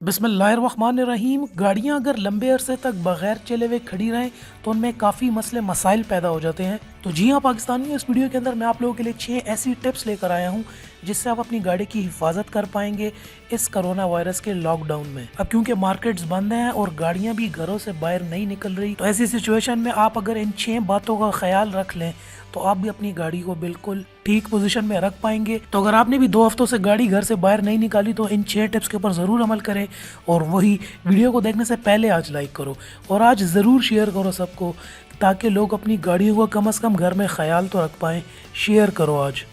बिस्मिल्लाहिर्रहमानिर्रहीम। गाड़ियाँ अगर लंबे अरसे तक बगैर चले हुए खड़ी रहें तो उनमें काफ़ी मसले मसाइल पैदा हो जाते हैं। तो जी हाँ पाकिस्तानियों, इस वीडियो के अंदर मैं आप लोगों के लिए 6 ऐसी टिप्स लेकर आया हूँ जिससे आप अपनी गाड़ी की हिफाजत कर पाएंगे इस कोरोना वायरस के लॉकडाउन में। अब क्योंकि मार्केट्स बंद हैं और गाड़ियाँ भी घरों से बाहर नहीं निकल रही, तो ऐसी सिचुएशन में आप अगर इन 6 बातों का ख्याल रख लें तो आप भी अपनी गाड़ी को बिल्कुल ठीक पोजीशन में रख पाएंगे। तो अगर आपने भी 2 हफ्तों से गाड़ी घर से बाहर नहीं निकाली तो इन 6 टिप्स के ऊपर ज़रूर अमल करें। और वही वीडियो को देखने से पहले आज लाइक करो और आज ज़रूर शेयर करो सबको, ताकि लोग अपनी गाड़ियों को कम से कम घर में ख्याल तो रख पाएँ। शेयर करो आज।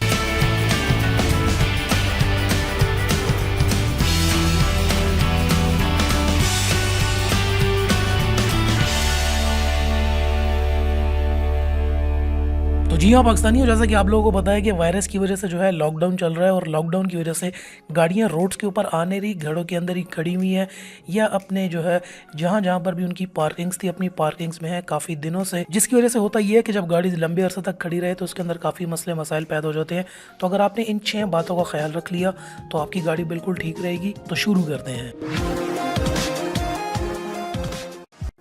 तो जी हाँ पाकिस्तानियों, जैसा कि आप लोगों को पता है कि वायरस की वजह से जो है लॉकडाउन चल रहा है और लॉकडाउन की वजह से गाड़ियाँ रोड्स के ऊपर आ नहीं रही, घरों के अंदर ही खड़ी हुई हैं या अपने जो है जहाँ जहाँ पर भी उनकी पार्किंग्स थी अपनी पार्किंग्स में है काफ़ी दिनों से। जिसकी वजह से होता ये है कि जब गाड़ी लंबे अरसे तक खड़ी रहे तो उसके अंदर काफ़ी मसले मसाइल पैदा हो जाते हैं। तो अगर आपने इन 6 बातों का ख्याल रख लिया तो आपकी गाड़ी बिल्कुल ठीक रहेगी। तो शुरू करते हैं।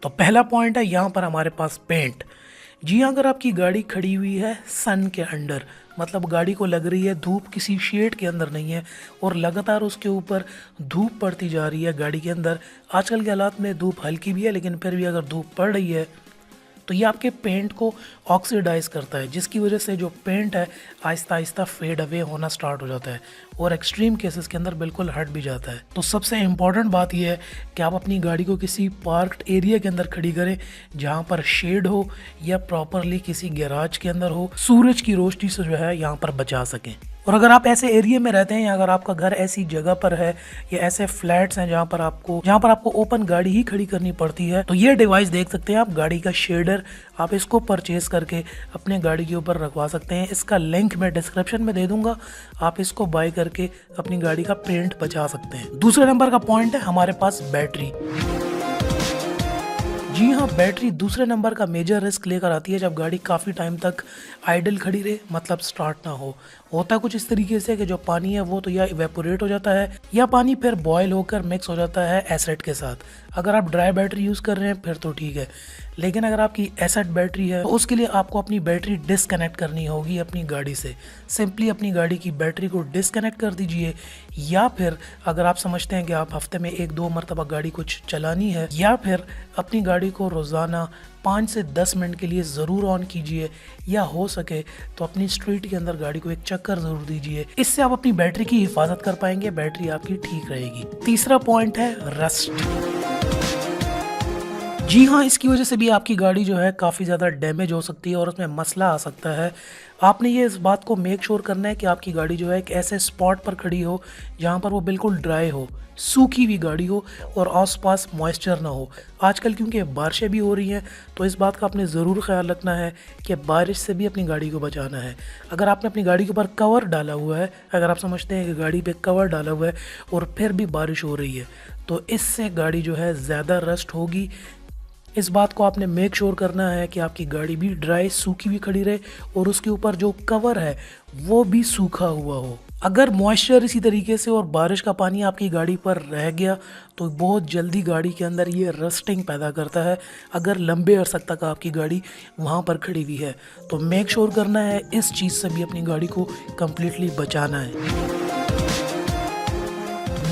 तो पहला पॉइंट है यहाँ पर हमारे पास पेंट। जी हाँ, अगर आपकी गाड़ी खड़ी हुई है सन के अंडर, मतलब गाड़ी को लग रही है धूप, किसी शेड के अंदर नहीं है और लगातार उसके ऊपर धूप पड़ती जा रही है गाड़ी के अंदर। आजकल के हालात में धूप हल्की भी है लेकिन फिर भी अगर धूप पड़ रही है तो ये आपके पेंट को ऑक्सीडाइज करता है, जिसकी वजह से जो पेंट है आहिस्ता आहिस्ता फेड अवे होना स्टार्ट हो जाता है और एक्सट्रीम केसेस के अंदर बिल्कुल हट भी जाता है। तो सबसे इम्पॉर्टेंट बात यह है कि आप अपनी गाड़ी को किसी पार्क्ड एरिया के अंदर खड़ी करें जहाँ पर शेड हो या प्रॉपरली किसी गैराज के अंदर हो, सूरज की रोशनी से जो है यहाँ पर बचा सकें। और अगर आप ऐसे एरिया में रहते हैं या अगर आपका घर ऐसी जगह पर है या ऐसे फ्लैट्स हैं जहाँ पर आपको ओपन गाड़ी ही खड़ी करनी पड़ती है, तो ये डिवाइस देख सकते हैं आप, गाड़ी का शेडर। आप इसको परचेज करके अपने गाड़ी के ऊपर रखवा सकते हैं। इसका लिंक मैं डिस्क्रिप्शन में दे दूंगा, आप इसको बाय करके अपनी गाड़ी का पेंट बचा सकते हैं। दूसरे नंबर का पॉइंट है हमारे पास बैटरी। जी हाँ, बैटरी दूसरे नंबर का मेजर रिस्क लेकर आती है जब गाड़ी काफ़ी टाइम तक आइडल खड़ी रहे, मतलब स्टार्ट ना हो। होता कुछ इस तरीके से कि जो पानी है वो तो या इवेपोरेट हो जाता है या पानी फिर बॉयल होकर मिक्स हो जाता है एसिड के साथ। अगर आप ड्राई बैटरी यूज़ कर रहे हैं फिर तो ठीक है, लेकिन अगर आपकी एसिड बैटरी है तो उसके लिए आपको अपनी बैटरी डिसकनेक्ट करनी होगी अपनी गाड़ी से। सिंपली अपनी गाड़ी की बैटरी को डिसकनेक्ट कर दीजिए, या फिर अगर आप समझते हैं कि आप हफ्ते में 1-2 मरतबा गाड़ी कुछ चलानी है, या फिर अपनी गाड़ी को रोज़ाना 5 से 10 मिनट के लिए ज़रूर ऑन कीजिए, या हो सके तो अपनी स्ट्रीट के अंदर गाड़ी को एक चक्कर ज़रूर दीजिए। इससे आप अपनी बैटरी की हिफाजत कर पाएंगे, बैटरी आपकी ठीक रहेगी। तीसरा पॉइंट है रस्ट। जी हाँ, इसकी वजह से भी आपकी गाड़ी जो है काफ़ी ज़्यादा डैमेज हो सकती है और उसमें मसला आ सकता है। आपने ये इस बात को मेक श्योर करना है कि आपकी गाड़ी जो है एक ऐसे स्पॉट पर खड़ी हो जहाँ पर वो बिल्कुल ड्राई हो, सूखी हुई गाड़ी हो और आसपास मॉइस्चर ना हो। आजकल क्योंकि बारिशें भी हो रही हैं तो इस बात का आपने ज़रूर ख्याल रखना है कि बारिश से भी अपनी गाड़ी को बचाना है। अगर आपने अपनी गाड़ी के ऊपर कवर डाला हुआ है, अगर आप समझते हैं कि गाड़ी पे कवर डाला हुआ है और फिर भी बारिश हो रही है, तो इससे गाड़ी जो है ज़्यादा रस्ट होगी। इस बात को आपने मेक श्योर करना है कि आपकी गाड़ी भी ड्राई, सूखी भी खड़ी रहे और उसके ऊपर जो कवर है वो भी सूखा हुआ हो। अगर मॉइस्चर इसी तरीके से और बारिश का पानी आपकी गाड़ी पर रह गया तो बहुत जल्दी गाड़ी के अंदर ये रस्टिंग पैदा करता है, अगर लंबे अरसे तक आपकी गाड़ी वहाँ पर खड़ी हुई है। तो मेक श्योर करना है इस चीज़ से भी अपनी गाड़ी को कम्प्लीटली बचाना है।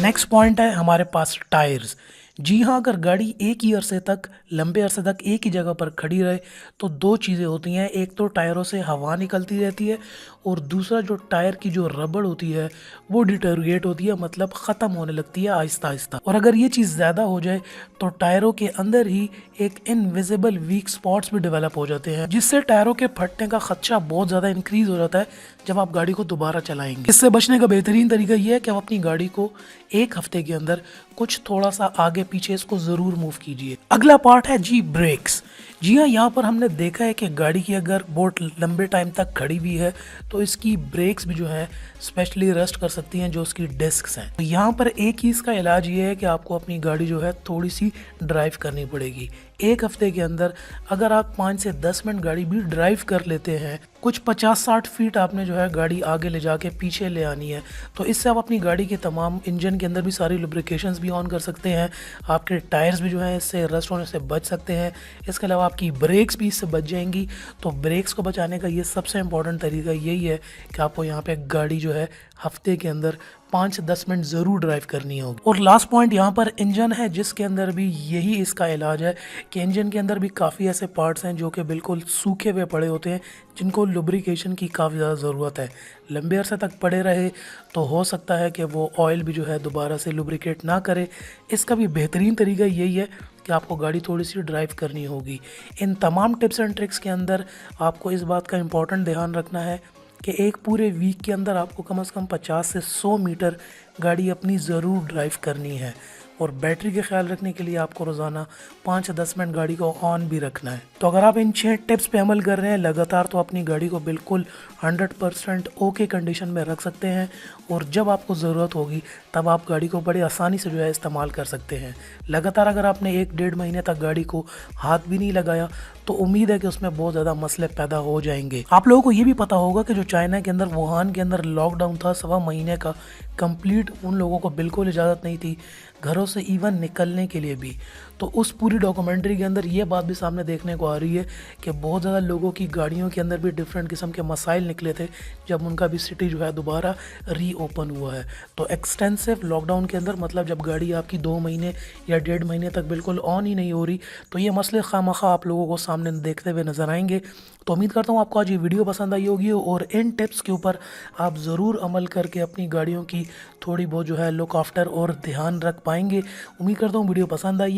नेक्स्ट पॉइंट है हमारे पास टायर्स। जी हाँ, अगर गाड़ी एक ही अरसे तक, लंबे अरसे तक एक ही जगह पर खड़ी रहे तो 2 चीज़ें होती हैं। एक तो टायरों से हवा निकलती रहती है और दूसरा जो टायर की जो रबड़ होती है वो डिटेरियोरेट होती है, मतलब ख़त्म होने लगती है आहिस्ता आहिस्ता। और अगर ये चीज़ ज़्यादा हो जाए तो टायरों के अंदर ही एक इनविजिबल वीक स्पॉट्स भी डेवलप हो जाते हैं, जिससे टायरों के फटने का खदशा बहुत ज़्यादा इंक्रीज़ हो जाता है जब आप गाड़ी को दोबारा चलाएंगे। इससे बचने का बेहतरीन तरीका ये है कि आप अपनी गाड़ी को 1 हफ्ते के अंदर कुछ थोड़ा सा आगे पीछे इसको ज़रूर मूव कीजिए। अगला पार्ट है जी ब्रेक्स। जी हाँ, यहाँ पर हमने देखा है कि गाड़ी की अगर बहुत लंबे टाइम तक खड़ी हुई है तो इसकी ब्रेक्स भी जो है स्पेशली रस्ट कर सकती हैं, जो उसकी डिस्क्स हैं। तो यहाँ पर एक ही इसका इलाज ये है कि आपको अपनी गाड़ी जो है थोड़ी सी ड्राइव करनी पड़ेगी। एक हफ्ते के अंदर अगर आप 5 से 10 मिनट गाड़ी भी ड्राइव कर लेते हैं, कुछ 50-60 फीट आपने जो है गाड़ी आगे ले जाके पीछे ले आनी है, तो इससे आप अपनी गाड़ी के तमाम इंजन के अंदर भी सारी लुब्रिकेशंस भी ऑन कर सकते हैं। आपके टायर्स भी जो है इससे रस्ट होने से बच सकते हैं। इसके अलावा आपकी ब्रेक्स भी इससे बच जाएंगी। तो ब्रेक्स को बचाने का ये सबसे इम्पॉर्टेंट तरीका यही है कि आपको यहाँ पे गाड़ी जो है हफ्ते के अंदर 5 से 10 मिनट ज़रूर ड्राइव करनी होगी। और लास्ट पॉइंट यहाँ पर इंजन है, जिसके अंदर भी यही इसका इलाज है कि इंजन के अंदर भी काफ़ी ऐसे पार्ट्स हैं जो कि बिल्कुल सूखे हुए पड़े होते हैं, जिनको लुब्रिकेशन की काफ़ी ज़्यादा ज़रूरत है। लंबे अरसे तक पड़े रहे तो हो सकता है कि वो ऑयल भी जो है दोबारा से लुब्रिकेट ना करे। इसका भी बेहतरीन तरीका यही है कि आपको गाड़ी थोड़ी सी ड्राइव करनी होगी। इन तमाम टिप्स एंड ट्रिक्स के अंदर आपको इस बात का इम्पोर्टेंट ध्यान रखना है कि एक पूरे वीक के अंदर आपको कम से कम 50 से 100 मीटर गाड़ी अपनी ज़रूर ड्राइव करनी है। और बैटरी के ख्याल रखने के लिए आपको रोज़ाना 5 से 10 मिनट गाड़ी को ऑन भी रखना है। तो अगर आप इन 6 टिप्स पे अमल कर रहे हैं लगातार, तो अपनी गाड़ी को बिल्कुल 100% ओके कंडीशन में रख सकते हैं। और जब आपको ज़रूरत होगी तब आप गाड़ी को बड़ी आसानी से जो है इस्तेमाल कर सकते हैं। लगातार अगर आपने 1-1.5 महीने तक गाड़ी को हाथ भी नहीं लगाया तो उम्मीद है कि उसमें बहुत ज़्यादा मसले पैदा हो जाएंगे। आप लोगों को ये भी पता होगा कि जो चाइना के अंदर वुहान के अंदर लॉकडाउन था 1.25 महीने का कंप्लीट, उन लोगों को बिल्कुल इजाज़त नहीं थी घरों से इवन निकलने के लिए भी। तो उस पूरी डॉक्यूमेंट्री के अंदर ये बात भी सामने देखने को आ रही है कि बहुत ज़्यादा लोगों की गाड़ियों के अंदर भी डिफरेंट किस्म के मसाइल निकले थे जब उनका भी सिटी जो है दोबारा रीओपन हुआ है। तो एक्सटेंसिव लॉकडाउन के अंदर मतलब जब गाड़ी आपकी 2 महीने या 1.5 महीने तक बिल्कुल ऑन ही नहीं हो रही, तो ये मसले खामखा आप लोगों को सामने देखते हुए नज़र आएंगे। तो उम्मीद करता हूँ आपको आज ये वीडियो पसंद आई होगी और इन टिप्स के ऊपर आप ज़रूर अमल करके अपनी गाड़ियों की थोड़ी बहुत जो है लुक आफ्टर और ध्यान रख पाएंगे। उम्मीद करता हूँ वीडियो पसंद आई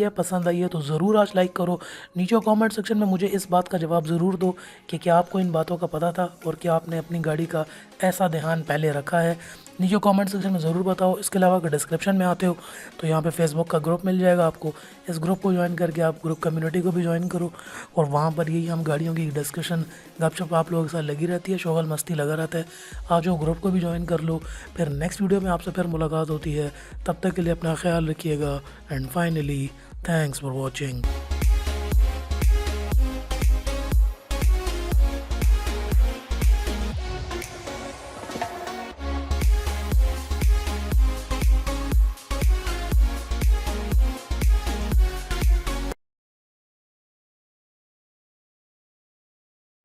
है तो ज़रूर आज लाइक करो। नीचे कमेंट सेक्शन में मुझे इस बात का जवाब ज़रूर दो कि क्या आपको इन बातों का पता था और क्या आपने अपनी गाड़ी का ऐसा ध्यान पहले रखा है। नीचे कमेंट सेक्शन में ज़रूर बताओ। इसके अलावा अगर डिस्क्रिप्शन में आते हो तो यहाँ पे फेसबुक का ग्रुप मिल जाएगा आपको। इस ग्रुप को ज्वाइन करके आप ग्रुप कम्युनिटी को भी ज्वाइन करो और वहाँ पर यही हम गाड़ियों की डिस्कशन गपशप आप लोगों के साथ लगी रहती है, शोगल मस्ती लगा रहता है। आप जो ग्रुप को भी ज्वाइन कर लो। फिर नेक्स्ट वीडियो में आपसे फिर मुलाकात होती है। तब तक के लिए अपना ख्याल रखिएगा and finally thanks for watching.